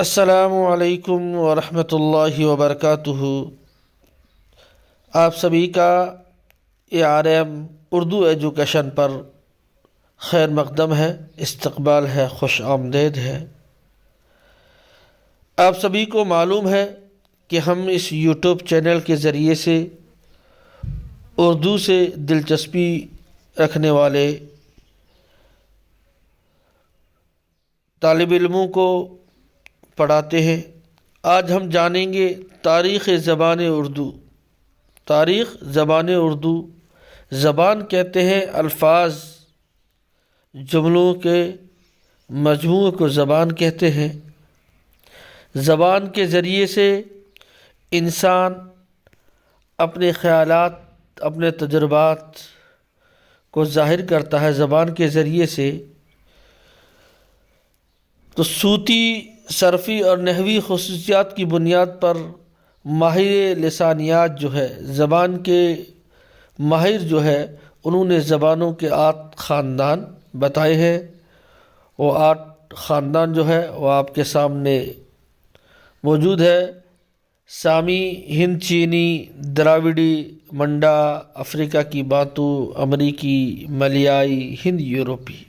السلام علیکم ورحمۃ اللہ وبرکاتہ۔ آپ سبھی کا ARM اردو ایجوکیشن پر خیر مقدم ہے، استقبال ہے، خوش آمدید ہے۔ آپ سبھی کو معلوم ہے کہ ہم اس یوٹیوب چینل کے ذریعے سے اردو سے دلچسپی رکھنے والے طالب علموں کو پڑھاتے ہیں۔ آج ہم جانیں گے تاریخ زبان اردو۔ تاریخ زبان اردو، زبان کہتے ہیں الفاظ، جملوں کے مجموعے کو زبان کہتے ہیں۔ زبان کے ذریعے سے انسان اپنے خیالات، اپنے تجربات کو ظاہر کرتا ہے زبان کے ذریعے سے۔ تو صوتی، صرفی اور نحوی خصوصیات کی بنیاد پر ماہر لسانیات جو ہے، زبان کے ماہر جو ہے، انہوں نے زبانوں کے 8 خاندان بتائے ہیں۔ وہ 8 خاندان جو ہے وہ آپ کے سامنے موجود ہے۔ سامی، ہند چینی، دراوڑی، منڈا، افریقہ کی بانتو، امریکی، ملیائی، ہند یورپی،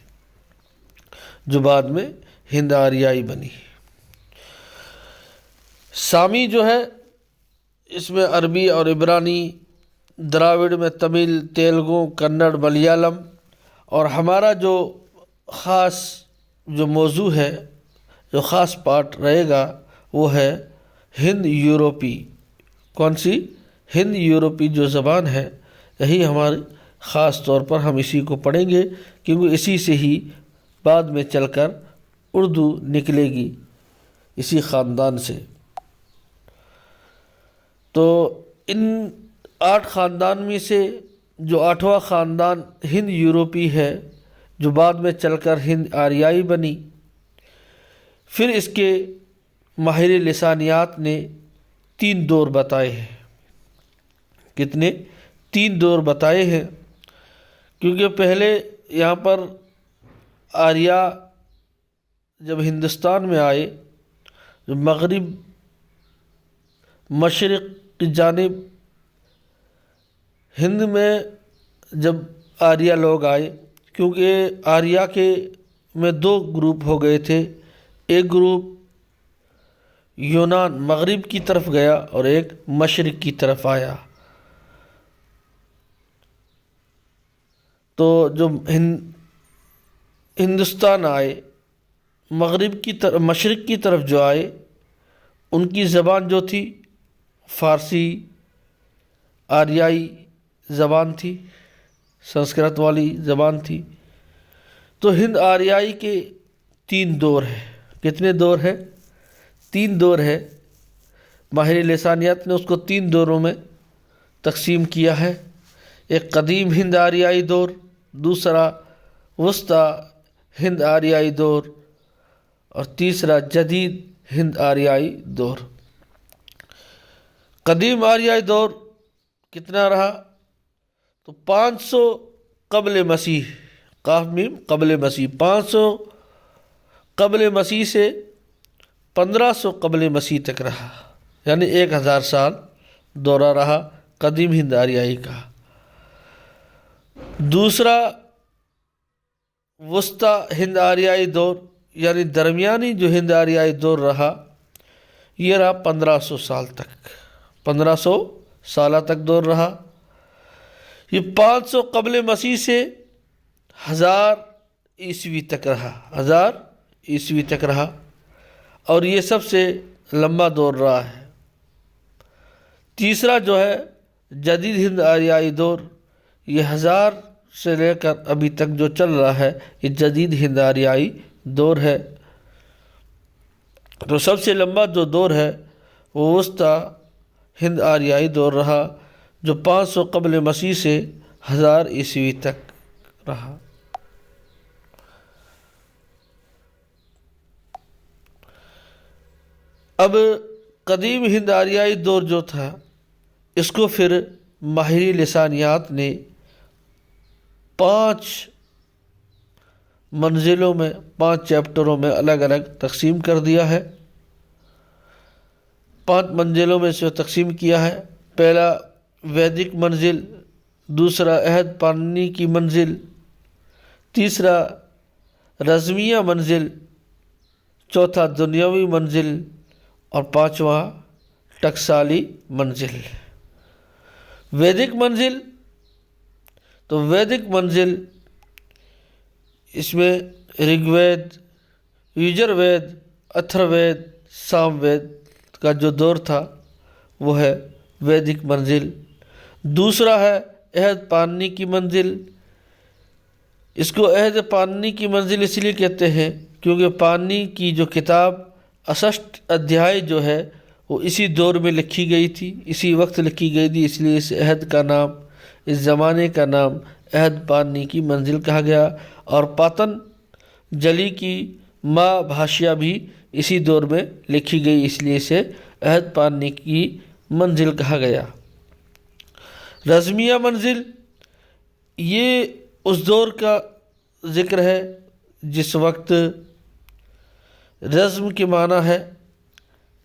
جو بعد میں ہند آریائی بنی۔ سامی جو ہے اس میں عربی اور عبرانی، دراوڑ میں تمل، تیلگو، کنڑ، ملیالم، اور ہمارا جو خاص جو موضوع ہے، جو خاص پارٹ رہے گا وہ ہے ہند یورپی۔ کون سی؟ ہند یورپی جو زبان ہے، یہی ہماری خاص طور پر ہم اسی کو پڑھیں گے، کیونکہ اسی سے ہی بعد میں چل کر اردو نکلے گی، اسی خاندان سے۔ تو ان 8 خاندان میں سے جو 8واں خاندان ہند یورپی ہے، جو بعد میں چل کر ہند آریائی بنی، پھر اس کے ماہر لسانیات نے 3 دور بتائے ہیں۔ کتنے؟ 3 دور بتائے ہیں، کیونکہ پہلے یہاں پر آریا جب ہندوستان میں آئے، جو مغرب مشرق کی جانب ہند میں جب آریا لوگ آئے، کیونکہ آریا کے میں 2 گروپ ہو گئے تھے۔ ایک گروپ یونان مغرب کی طرف گیا اور ایک مشرق کی طرف آیا۔ تو جو ہندوستان آئے، مغرب کی طرف، مشرق کی طرف جو آئے، ان کی زبان جو تھی فارسی آریائی زبان تھی، سنسکرت والی زبان تھی۔ تو ہند آریائی کے 3 دور ہیں۔ کتنے دور ہیں؟ 3 دور ہے۔ ماہر لسانیات نے اس کو 3 دوروں میں تقسیم کیا ہے۔ ایک قدیم ہند آریائی دور، دوسرا وسطی ہند آریائی دور، اور تیسرا جدید ہند آریائی دور۔ قدیم آریائی دور کتنا رہا؟ تو 500 قبل مسیح، قاف میم قبل مسیح، 500 قبل مسیح سے 1500 قبل مسیح تک رہا، یعنی 1000 سال دورہ رہا قدیم ہند آریائی کا۔ دوسرا وسطی ہند آریائی دور، یعنی درمیانی جو ہند آریائی دور رہا، یہ رہا 1500 سال تک، 1500 سالہ تک دور رہا۔ یہ 500 قبل مسیح سے 1000 عیسوی تک رہا، 1000 عیسوی تک رہا، اور یہ سب سے لمبا دور رہا ہے۔ تیسرا جو ہے جدید ہند آریائی دور، یہ 1000 سے لے کر ابھی تک جو چل رہا ہے، یہ جدید ہند آریائی دور ہے۔ تو سب سے لمبا جو دور ہے وہ وسطی ہند آریائی دور رہا، جو 500 قبل مسیح سے 1000 عیسوی تک رہا۔ اب قدیم ہند آریائی دور جو تھا، اس کو پھر ماہر لسانیات نے 5 منزلوں میں، 5 چیپٹروں میں الگ الگ تقسیم کر دیا ہے۔ 5 منزلوں میں سے تقسیم کیا ہے۔ پہلا ویدک منزل، دوسرا عہد پانی کی منزل، تیسرا رزمیہ منزل، چوتھا دنیاوی منزل اور پانچواں ٹکسالی منزل۔ ویدک منزل، تو ویدک منزل اس میں رگ وید، یجر وید، اتھر وید، سام وید کا جو دور تھا وہ ہے ویدک منزل۔ دوسرا ہے عہد پانی کی منزل۔ اس کو عہد پانی کی منزل اس لیے کہتے ہیں کیونکہ پانی کی جو کتاب اشٹھ ادھیائے جو ہے وہ اسی دور میں لکھی گئی تھی، اسی وقت لکھی گئی تھی، اس لیے اس عہد کا نام، اس زمانے کا نام عہد پانی کی منزل کہا گیا۔ اور پاتن جلی کی ماں بھاشیا بھی اسی دور میں لکھی گئی، اس لیے اسے عہد پانی کی منزل کہا گیا۔ رزمیہ منزل یہ اس دور کا ذکر ہے جس وقت رزم کے معنی ہے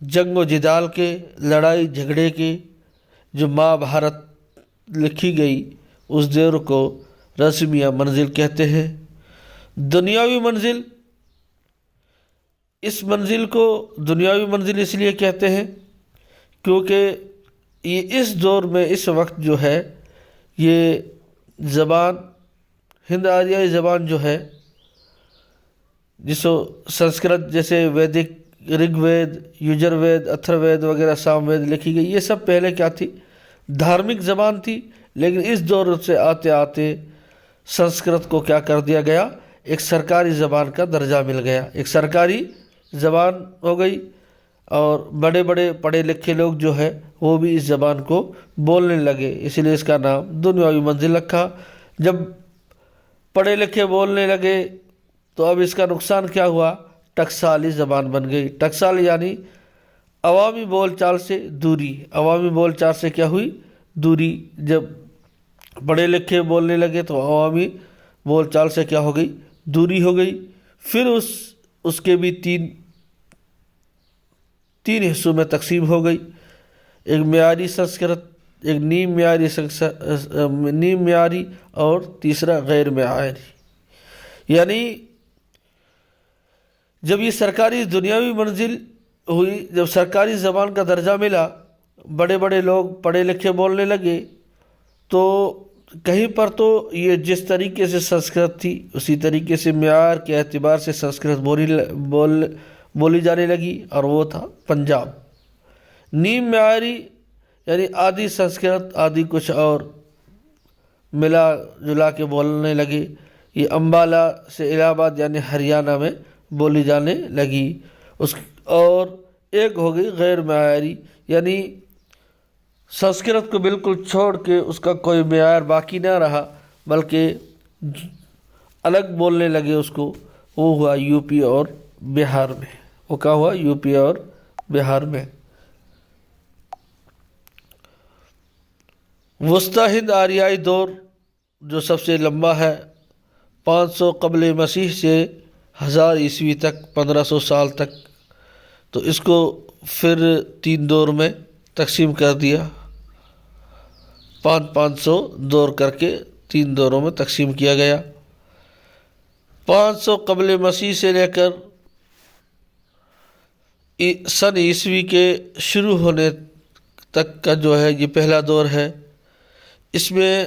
جنگ و جدال کے، لڑائی جھگڑے کے، جو ماں بھارت لکھی گئی اس دور کو رزمیہ منزل کہتے ہیں۔ دنیاوی منزل، اس منزل کو دنیاوی منزل اس لیے کہتے ہیں کیونکہ یہ اس دور میں، اس وقت جو ہے یہ زبان، ہند آریائی زبان جو ہے، جس کو سنسکرت جیسے ویدک، رگ وید، یجر وید، اتھر وید وغیرہ، سام وید لکھی گئی، یہ سب پہلے کیا تھی؟ دھارمک زبان تھی، لیکن اس دور سے آتے آتے سنسکرت کو کیا کر دیا گیا؟ ایک سرکاری زبان کا درجہ مل گیا، ایک سرکاری زبان ہو گئی، اور بڑے بڑے پڑھے لکھے لوگ جو ہے وہ بھی اس زبان کو بولنے لگے، اس لیے اس کا نام دنیاوی منزل رکھا۔ جب پڑھے لکھے بولنے لگے تو اب اس کا نقصان کیا ہوا؟ ٹکسالی زبان بن گئی۔ ٹکسال یعنی عوامی بول چال سے دوری، عوامی بول چال سے کیا ہوئی؟ دوری۔ جب پڑھے لکھے بولنے لگے تو عوامی بول چال سے کیا ہو گئی؟ دوری ہو گئی۔ پھر اس کے بھی تین حصوں میں تقسیم ہو گئی، ایک معیاری سنسکرت، ایک نیم معیاری اور تیسرا غیر معیاری۔ یعنی جب یہ سرکاری دنیاوی منزل ہوئی، جب سرکاری زبان کا درجہ ملا، بڑے بڑے لوگ پڑھے لکھے بولنے لگے، تو کہیں پر تو یہ جس طریقے سے سنسکرت تھی اسی طریقے سے معیار کے اعتبار سے سنسکرت بولی جانے لگی، اور وہ تھا پنجاب۔ نیم معیاری یعنی آدھی سنسکرت آدھی کچھ اور ملا جلا کے بولنے لگے، یہ امبالہ سے الہ آباد یعنی ہریانہ میں بولی جانے لگی۔ اور ایک ہو گئی غیر معیاری، یعنی سنسکرت کو بالکل چھوڑ کے اس کا کوئی معیار باقی نہ رہا، بلکہ الگ بولنے لگے اس کو، وہ ہوا یو پی اور بہار میں۔ وہ کیا ہوا؟ یو پی اور بہار میں۔ وسطی ہند آریائی دور جو سب سے لمبا ہے، 500 قبل مسیح سے 1000 عیسوی تک، 1500 سال تک، تو اس کو پھر 3 دور میں تقسیم کر دیا، 500 دور کر کے 3 دوروں میں تقسیم کیا گیا۔ 500 قبل مسیح سے لے کر سن عیسوی کے شروع ہونے تک کا جو ہے یہ پہلا دور ہے۔ اس میں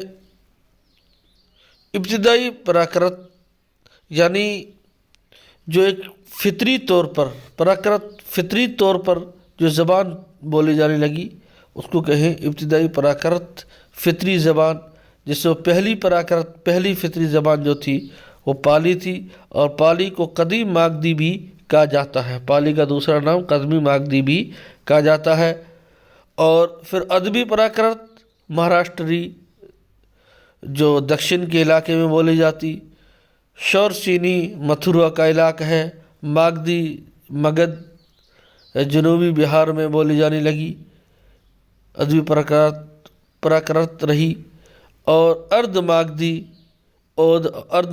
ابتدائی پراکرت یعنی جو ایک فطری طور پر فطری طور پر جو زبان بولی جانے لگی اس کو کہیں ابتدائی پراکرت، فطری زبان، جس سے پہلی فطری زبان جو تھی وہ پالی تھی، اور پالی کو قدیم ماگدی بھی کہا جاتا ہے، پالی کا دوسرا نام قدیم ماگدی بھی کہا جاتا ہے۔ اور پھر ادبی پراکرت مہاراشٹری جو دکشن کے علاقے میں بولی جاتی، شور سینی متھرا کا علاقہ ہے، ماگدی مگدھ جنوبی بہار میں بولی جانے لگی، ادبی پراکرت رہی۔ اور ارد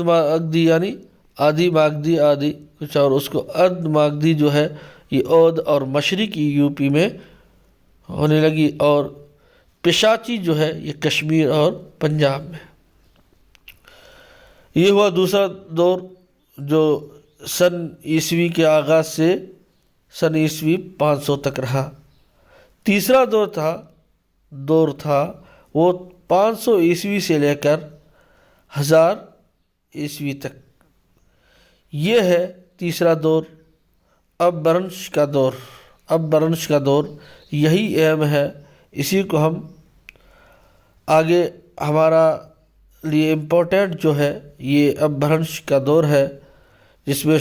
ماگدی یعنی آدھی ماگدی آدھی کچھ اور، اس کو ارد ماگدی جو ہے یہ اودھ اور مشرقی یو پی میں ہونے لگی، اور پشاچی جو ہے یہ کشمیر اور پنجاب میں۔ یہ ہوا دوسرا دور جو سن عیسوی کے آغاز سے سن عیسوی 500 تک رہا۔ تیسرا دور تھا وہ 500 عیسوی سے لے کر 1000 عیسوی تک۔ یہ ہے تیسرا دور، اب برنش کا دور یہی اہم ہے، اسی کو ہم آگے ہمارا لیے امپورٹنٹ جو ہے یہ اپبھرنش کا دور ہے، جس میں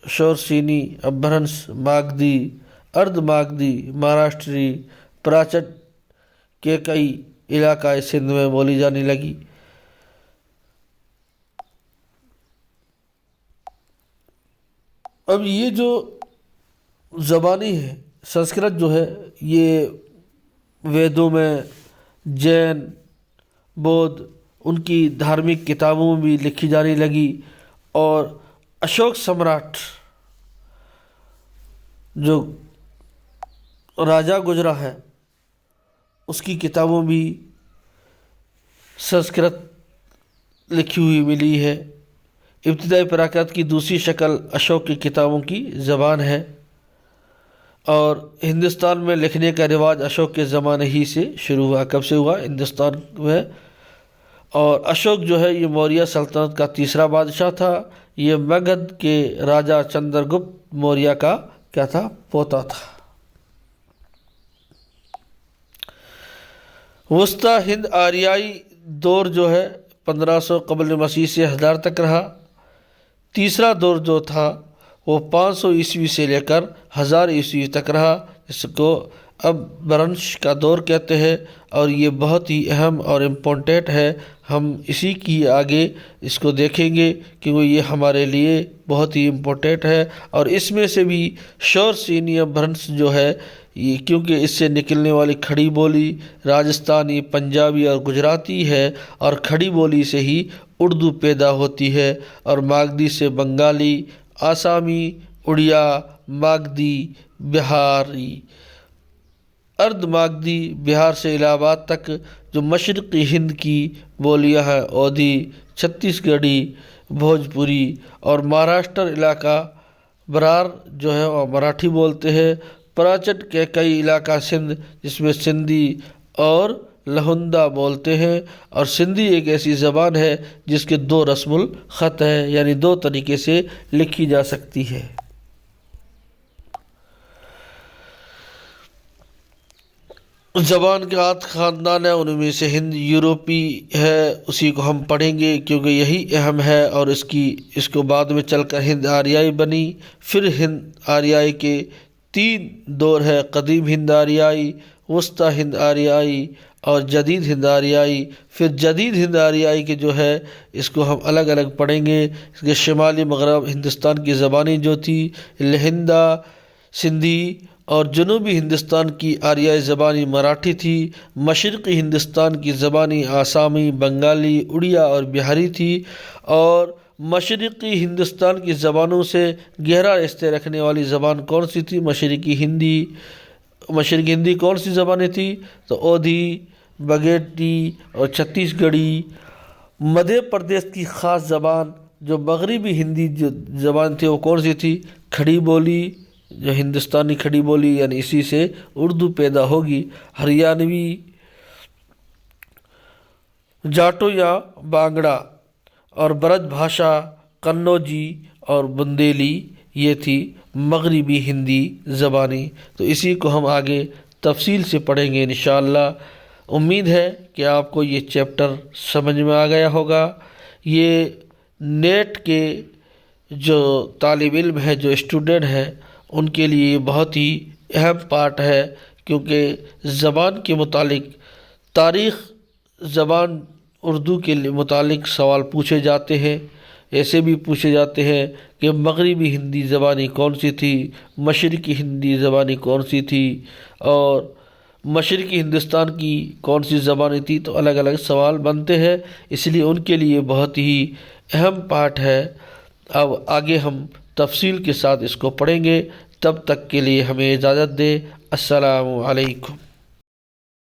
شورسینی، اپبھرنش، ماگدی، ارد ماگدی، مہاراشٹری، پراچٹ کے کئی علاقہ سندھ میں بولی جانے لگی۔ اب یہ جو زبانی ہے سنسکرت جو ہے یہ ویدوں میں، جین، بودھ، ان کی دھارمک کتابوں میں بھی لکھی جانے لگی، اور اشوک سمراٹ جو راجا گجرا ہے اس کی کتابوں بھی سنسکرت لکھی ہوئی ملی ہے۔ ابتدائی پراکرت کی دوسری شکل اشوک کی کتابوں کی زبان ہے، اور ہندوستان میں لکھنے کا رواج اشوک کے زمانے ہی سے شروع ہوا۔ کب سے ہوا؟ ہندوستان میں۔ اور اشوک جو ہے یہ موریہ سلطنت کا تیسرا بادشاہ تھا، یہ مگدھ کے راجا چندر گپت موریہ کا کیا تھا؟ پوتا تھا۔ وسطی ہند آریائی دور جو ہے 1500 قبل مسیح سے 1000 تک رہا۔ تیسرا دور جو تھا وہ 500 عیسوی سے لے کر 1000 عیسوی تک رہا، اس کو اب برنش کا دور کہتے ہیں، اور یہ بہت ہی اہم اور امپورٹنٹ ہے۔ ہم اسی کی آگے اس کو دیکھیں گے کیونکہ یہ ہمارے لیے بہت ہی امپورٹنٹ ہے، اور اس میں سے بھی شورسینی برنش جو ہے یہ کیونکہ اس سے نکلنے والی کھڑی بولی راجستھانی، پنجابی اور گجراتی ہے، اور کھڑی بولی سے ہی اردو پیدا ہوتی ہے، اور ماگدی سے بنگالی، آسامی، اڑیا، ماگدی، بہاری، ارد ماگدی، بہار سے الہ آباد تک جو مشرقی ہند کی بولیاں ہیں، اودھی، چھتیس گڑھی، بھوجپوری، اور مہاراشٹر علاقہ برار جو ہے وہ مراٹھی بولتے ہیں۔ پراچٹ کے کئی علاقہ سندھ جس میں سندھی اور لہندا بولتے ہیں، اور سندھی ایک ایسی زبان ہے جس کے 2 رسم الخط ہے، یعنی 2 طریقے سے لکھی جا سکتی ہے۔ زبان کے 8 خاندان ہیں، ان میں سے ہند یورپی ہے، اسی کو ہم پڑھیں گے کیونکہ یہی اہم ہے، اور اس کو بعد میں چل کر ہند آریائی بنی۔ پھر ہند آریائی کے 3 دور ہے، قدیم ہند آریائی، وسطی ہند آریائی اور جدید ہند آریائی۔ پھر جدید ہند آریائی کے جو ہے اس کو ہم الگ الگ پڑھیں گے۔ اس کے شمالی مغرب ہندوستان کی زبانیں جو تھی لہندا، سندھی، اور جنوبی ہندوستان کی آریائی زبانی مراٹھی تھی۔ مشرقی ہندوستان کی زبانی آسامی، بنگالی، اڑیا اور بہاری تھی، اور مشرقی ہندوستان کی زبانوں سے گہرا رشتے رکھنے والی زبان کون سی تھی؟ مشرقی ہندی کون سی زبانیں تھی؟ تو اودھی، بگیٹی اور چھتیس گڑھی۔ مدھیہ پردیش کی خاص زبان جو مغربی ہندی جو زبان تھی وہ کون سی تھی؟ کھڑی بولی، جو ہندوستانی کھڑی بولی، یعنی اسی سے اردو پیدا ہوگی۔ ہریانوی، جاٹو یا بانگڑا، اور برج بھاشا، قنوجی اور بندیلی، یہ تھی مغربی ہندی زبانی۔ تو اسی کو ہم آگے تفصیل سے پڑھیں گے انشاءاللہ۔ امید ہے کہ آپ کو یہ چیپٹر سمجھ میں آ گیا ہوگا۔ یہ نیٹ کے جو طالب علم ہے، جو اسٹوڈنٹ ہے، ان کے لیے بہت ہی اہم پارٹ ہے، کیونکہ زبان کے متعلق تاریخ، زبان اردو کے متعلق سوال پوچھے جاتے ہیں۔ ایسے بھی پوچھے جاتے ہیں کہ مغربی ہندی زبانی کون سی تھی، مشرقی ہندی زبانی کون سی تھی، اور مشرقی ہندوستان کی کون سی زبانیں تھی، تو الگ الگ سوال بنتے ہیں، اس لیے ان کے لیے بہت ہی اہم پارٹ ہے۔ اب آگے ہم تفصیل کے ساتھ اس کو پڑھیں گے، تب تک کے لیے ہمیں اجازت دیں۔ السلام علیکم۔